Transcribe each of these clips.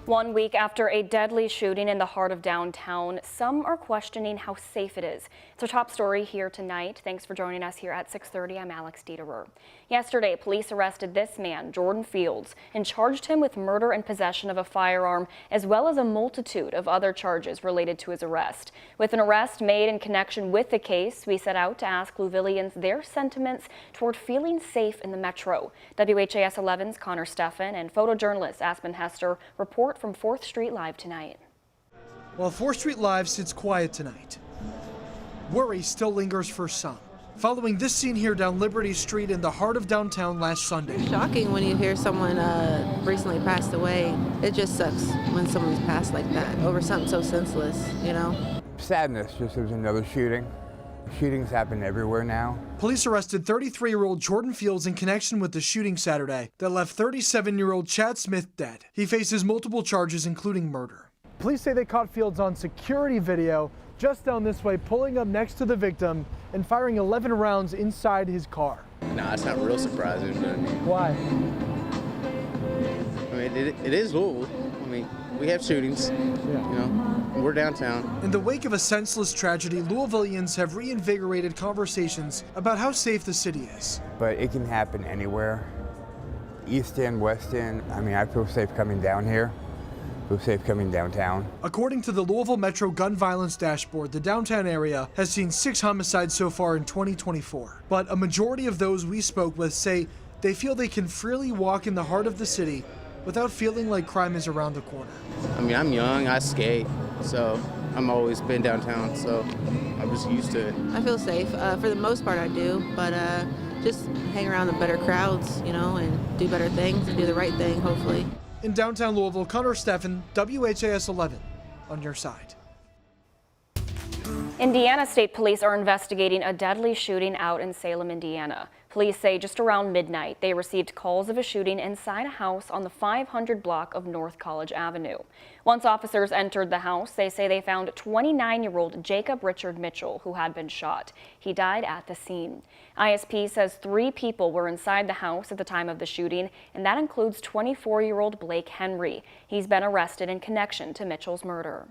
1 week after a deadly shooting in the heart of downtown, some are questioning how safe it is. It's our top story here tonight. Thanks for joining us here at 6:30. I'm Alex Dieterer. Yesterday, police arrested this man, Jordan Fields, and charged him with murder and possession of a firearm, as well as a multitude of other charges related to his arrest. With an arrest made in connection with the case, we set out to ask Louisvillians their sentiments toward feeling safe in the metro. WHAS 11's Connor Steffen and photojournalist Aspen Hester report from 4th Street Live tonight. While 4th Street Live sits quiet tonight, worry still lingers for some. Following this scene here down Liberty Street in the heart of downtown last Sunday. It's shocking when you hear someone recently passed away. It just sucks when someone's passed like that over something so senseless, you know? Sadness, just there's another shooting. Shootings happen everywhere now. Police arrested 33-year-old Jordan Fields in connection with the shooting Saturday that left 37-year-old Chad Smith dead. He faces multiple charges, including murder. Police say they caught Fields on security video just down this way, pulling up next to the victim and firing 11 rounds inside his car. Nah, it's not real surprising, but Why? I mean, it is Louisville. I mean, we have shootings, you know, we're downtown. In the wake of a senseless tragedy, Louisvillians have reinvigorated conversations about how safe the city is. But it can happen anywhere. East End, West End. I mean, I feel safe coming down here. I feel safe coming downtown. According to the Louisville Metro Gun Violence Dashboard, the downtown area has seen 6 homicides so far in 2024. But a majority of those we spoke with say they feel they can freely walk in the heart of the city without feeling like crime is around the corner. I mean, I'm young, I skate, so I'm always been downtown, so I'm just used to it. I feel safe. For the most part I do, but just hang around the better crowds, you know, and do better things and do the right thing, hopefully. In downtown Louisville, Connor Steffen, WHAS 11, on your side. Indiana State Police are investigating a deadly shooting out in Salem, Indiana. Police say just around midnight they received calls of a shooting inside a house on the 500 block of North College Avenue. Once officers entered the house, they say they found 29-year-old Jacob Richard Mitchell, who had been shot. He died at the scene. ISP says 3 people were inside the house at the time of the shooting, and that includes 24-year-old Blake Henry. He's been arrested in connection to Mitchell's murder.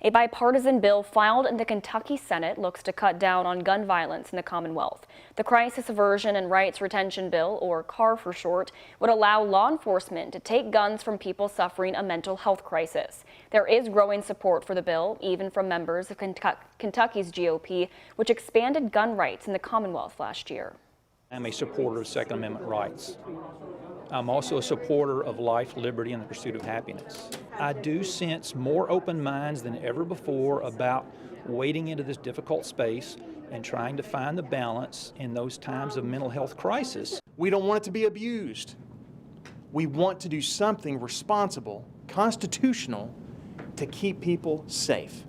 A bipartisan bill filed in the Kentucky Senate looks to cut down on gun violence in the Commonwealth. The Crisis Aversion and Rights Retention Bill, or CAR for short, would allow law enforcement to take guns from people suffering a mental health crisis. There is growing support for the bill, even from members of Kentucky's GOP, which expanded gun rights in the Commonwealth last year. I'm a supporter of Second Amendment rights. I'm also a supporter of life, liberty, and the pursuit of happiness. I do sense more open minds than ever before about wading into this difficult space and trying to find the balance in those times of mental health crisis. We don't want it to be abused. We want to do something responsible, constitutional, to keep people safe.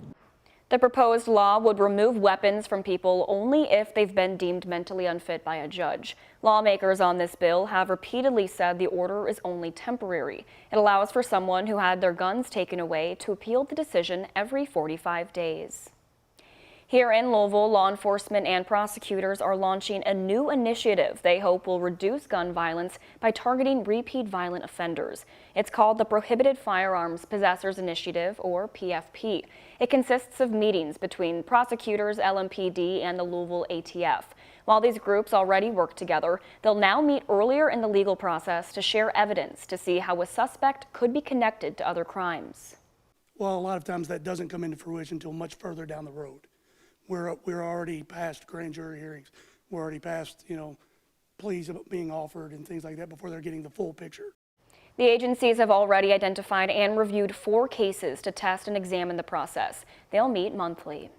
The proposed law would remove weapons from people only if they've been deemed mentally unfit by a judge. Lawmakers on this bill have repeatedly said the order is only temporary. It allows for someone who had their guns taken away to appeal the decision every 45 days. Here in Louisville, law enforcement and prosecutors are launching a new initiative they hope will reduce gun violence by targeting repeat violent offenders. It's called the Prohibited Firearms Possessors Initiative, or PFP. It consists of meetings between prosecutors, LMPD, and the Louisville ATF. While these groups already work together, they'll now meet earlier in the legal process to share evidence to see how a suspect could be connected to other crimes. Well, a lot of times that doesn't come into fruition until much further down the road. We're already past grand jury hearings. We're already past, pleas being offered and things like that before they're getting the full picture. The agencies have already identified and reviewed 4 cases to test and examine the process. They'll meet monthly.